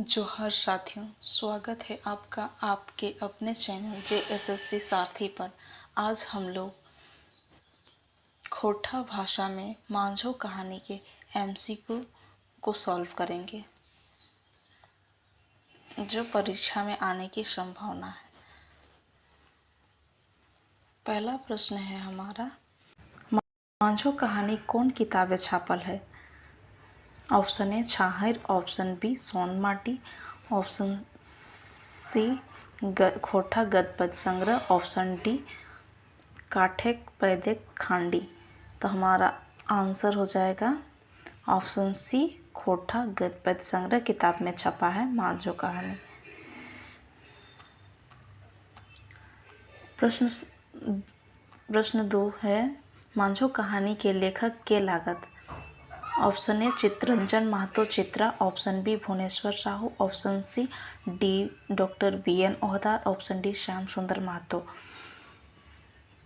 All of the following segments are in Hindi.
जोहार साथियों, स्वागत है आपका आपके अपने चैनल JSSC सारथी पर। आज हम लोग खोटा भाषा में मांझो कहानी के MCQ को सॉल्व करेंगे, जो परीक्षा में आने की संभावना है। पहला प्रश्न है हमारा, मांझो कहानी कौन किताबें छापल है? Option A Chhahar, option B Sonmati, option C खोटा गद्य पद्य संग्रह, ऑप्शन डी काठेक पैदेक खांडी। तो हमारा आंसर हो जाएगा ऑप्शन सी खोटा गद्य पद्य संग्रह किताब में छपा है मांझो कहानी। प्रश्न 2 है, मांझो कहानी के लेखक के लागत? Option A Chittaranjan Mahto Chitra, option B Bhubaneswar Sahu, option C D doctor BN Ohdar, option D Shyam Sundar Mahto.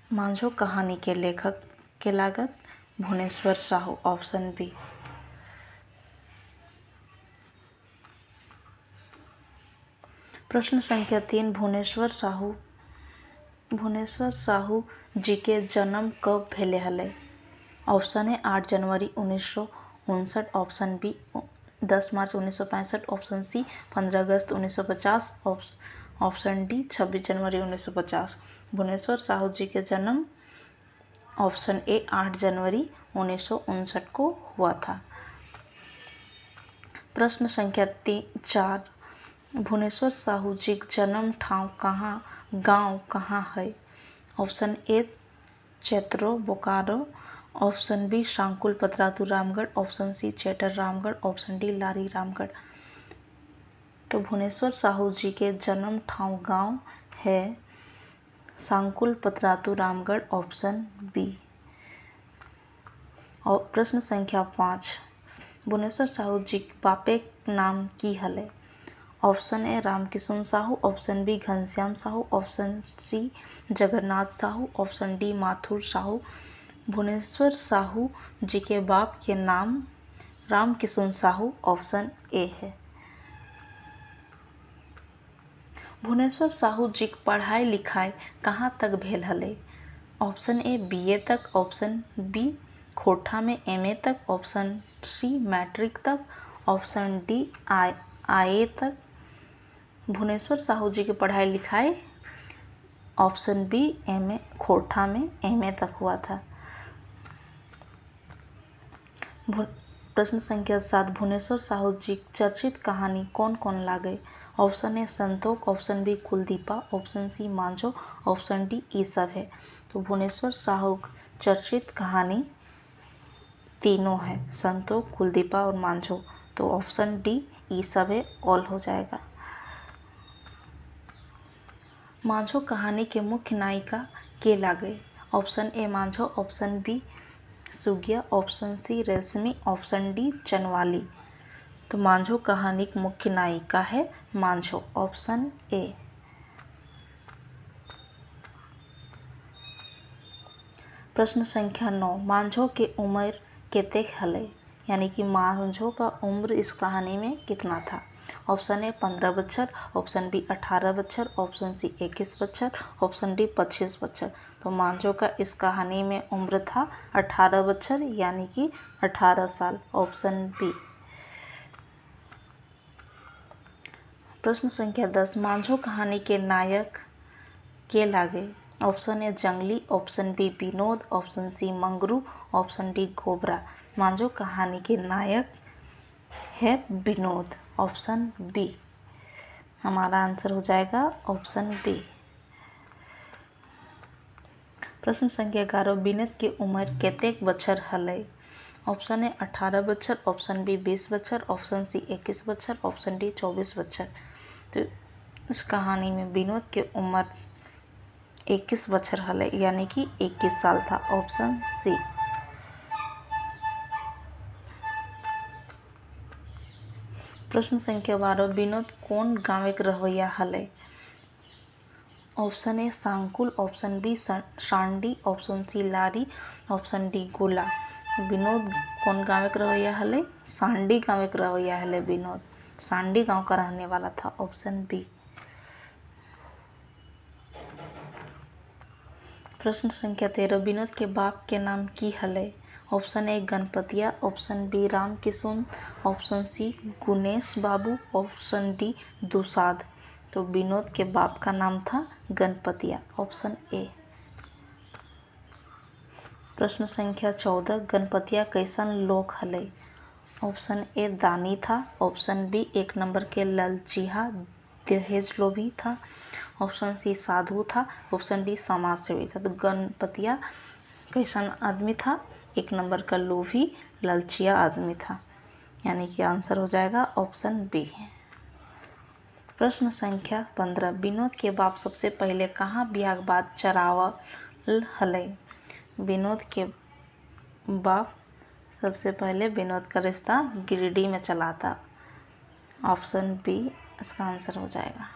मांझो कहानी के लेखक के लागत भुवनेश्वर साहू, ऑप्शन बी। प्रश्न संख्या 3, भुवनेश्वर साहू जी के जन्म कब भेले हले? ऑप्शन ए 8 जनवरी 1959, ऑप्शन बी 10 मार्च 1965, ऑप्शन सी 15 अगस्त 1950, ऑप्शन डी 26 जनवरी 1950। भुवनेश्वर साहू जी के जन्म ऑप्शन ए 8 जनवरी 1959 को हुआ था। प्रश्न संख्या 4, भुवनेश्वर साहू जी का जन्म गांव कहाँ है? Option A Chaitro Bokaro, option B Shankul Patratu Ramgarh, option C Chetar Ramgarh, option D Lari Ramgarh. तो भुवनेश्वर साहू जी के जन्म गांव है शांकुल पतरातू रामगढ़, ऑप्शन बी। और प्रश्न संख्या 5, भुवनेश्वर साहू जी के बापे नाम की हले? Option A Ramkishun Sahu, option B Ghanshyam Sahu, option C Jagannath Sahu, option D Mathur Sahu. Bhuvneshwar Sahu ji के बाप के नाम रामकिशुन साहू, ऑप्शन ए है। भुवनेश्वर साहू जी की पढ़ाई लिखाई कहाँ तक भेल हले? ऑप्शन ए BA तक, ऑप्शन बी खोटा में MA तक, ऑप्शन सी मैट्रिक तक, ऑप्शन डी IA तक। भुवनेश्वर साहू जी की पढ़ाई लिखाई ऑप्शन बी MA खोटा में MA तक हुआ था। प्रश्न संख्या 7, भुवनेश्वर साहू जी चर्चित कहानी कौन कौन लागे? Option A Santosh, option B Kuldipa, option C Manjho, option D ये सब है। तो भुवनेश्वर साहू चर्चित कहानी तीनों है, संतोष, कुलदीपा और मांझो। तो ऑप्शन डी ये सब है, ऑल हो जाएगा। मांझो कहानी के मुख्य नायिका के लागे? ऑप्शन ए मांझो, ऑप्शन बी सुगिया, ऑप्शन सी रेशमी, ऑप्शन डी चनवाली। तो मांझो कहानी की मुख्य नायिका है मांझो, ऑप्शन ए। प्रश्न संख्या 9, मांझो के उम्र केते हले? यानी कि मांझो का उम्र इस कहानी में कितना था? ऑप्शन ए 15 बच्चर, ऑप्शन बी 18 बच्चर, ऑप्शन सी 21 बच्चर, ऑप्शन डी 25 बच्चर। तो मांझो का इस कहानी में उम्र था 18 बच्चर, यानी कि 18 साल, ऑप्शन बी। प्रश्न संख्या 10, मांझो कहानी के नायक के लागे? Option A Jangli, option B Vinod, option C Mangru, option D Gobra. मांझो कहानी के नायक है विनोद, ऑप्शन बी। हमारा आंसर हो जाएगा ऑप्शन बी। प्रश्न संख्या 11, विनोद की उम्र केतेक बच्चर हले? ऑप्शन ए 18 बच्चर, ऑप्शन बी 20 बच्चर, ऑप्शन सी 21 बच्चर, ऑप्शन डी 24 बच्चर। तो इस कहानी में विनोद की उम्र 21 बच्चर हले, यानी कि 21 साल था, ऑप्शन सी। प्रश्न संख्या 12, विनोद कौन गाँव के रहोया हले? Option A Sankul, option B Sandi, option C Lari, option D Gola. Vinod कौन गाँव के रहोया हले? सांडी गाँव के रहोया हले विनोद, सांडी गांव का रहने वाला था, ऑप्शन बी। प्रश्न संख्या 13, विनोद के बाप के नाम की हले? Option A Ganpatiya, option B Ram Kishun, option C Gunesh Babu, option D Dusad. तो विनोद के बाप का नाम था गणपतिया, ऑप्शन ए। प्रश्न संख्या 14, गणपतिया कैसन लोग हले? ऑप्शन ए दानी था, ऑप्शन बी 1 नंबर के ललचिहा दहेज लोभी था, ऑप्शन सी साधु था, ऑप्शन डी समाज सेवी था। तो गणपतिया कैसन आदमी था? 1 नंबर का लोभी ललचिया आदमी था, यानी कि आंसर हो जाएगा ऑप्शन बी। प्रश्न संख्या 15, विनोद के बाप सबसे पहले कहाँ बियाह के बाद चरावल हले? विनोद के बाप सबसे पहले विनोद का रिश्ता गिरिडीह में चला था, ऑप्शन बी इसका आंसर हो जाएगा।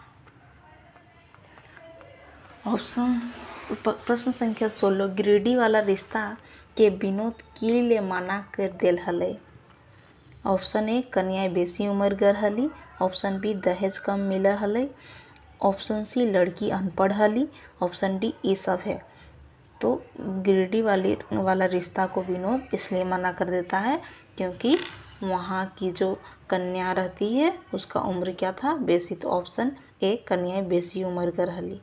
प्रश्न संख्या 16, गिरिडीह वाला रिश्ता के विनोद की ले मना कर देल हले? ऑप्शन ए कन्या बेसी उम्र गर हली, ऑप्शन बी दहेज कम मिल हले, ऑप्शन सी लड़की अनपढ़ हली, ऑप्शन डी ये सब है। तो गिरिडीह वाला रिश्ता को विनोद इसलिए मना कर देता है क्योंकि वहाँ की जो कन्या रहती है उसका उम्र क्या था? बेसी। तो ऑप्शन ए कन्या बेसी उम्र गर हली।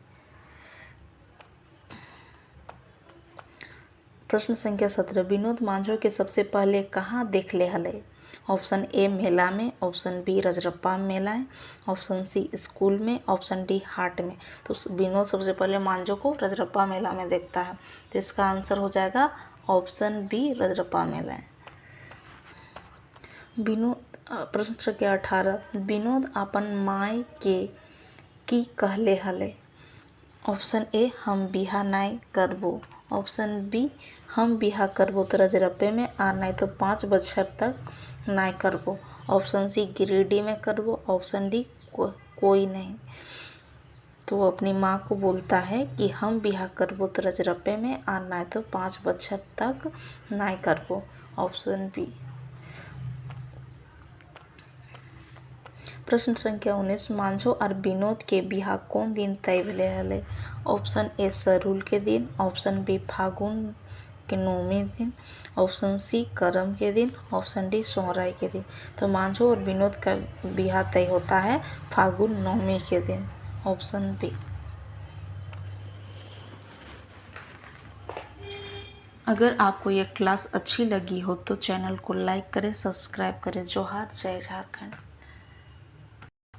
प्रश्न संख्या 17, विनोद मांझो के सबसे पहले कहाँ देख ले हले? ऑप्शन ए मेला में, ऑप्शन बी रजरप्पा मेला में, ऑप्शन सी स्कूल में, ऑप्शन डी हाट में। तो विनोद सबसे पहले मांझो को रजरप्पा मेला में देखता है, तो इसका आंसर हो जाएगा ऑप्शन बी रजरप्पा मेला। विनोद प्रश्न संख्या 18, विनोद अपन माय के की कहले हले? ऑप्शन ए हम बिहा नाय करबो, ऑप्शन बी हम बिहा करबो तो रजरप्पे में आ नहीं तो 5 बछर तक नाय करबो, ऑप्शन सी गिरिडीह में करबो, ऑप्शन डी कोई नहीं। तो वो अपनी माँ को बोलता है कि हम बिहा करबो तो रजरप्पे में आ नहीं तो 5 बछर तक नाय करबो, ऑप्शन बी। प्रश्न संख्या 19, मांझो और विनोद के बिहा कौन दिन तय भेले हले? ऑप्शन ए सरूल के दिन, ऑप्शन बी फागुन के 9वें दिन, ऑप्शन सी करम के दिन, ऑप्शन डी सोहराय के दिन। तो मांझो और विनोद का बिहा तय होता है फागुन 9वें के दिन, ऑप्शन बी। अगर आपको ये क्लास अच्छी लगी हो तो चैनल को लाइक करें, सब्सक्राइब करें। जोहार, जय झारखंड।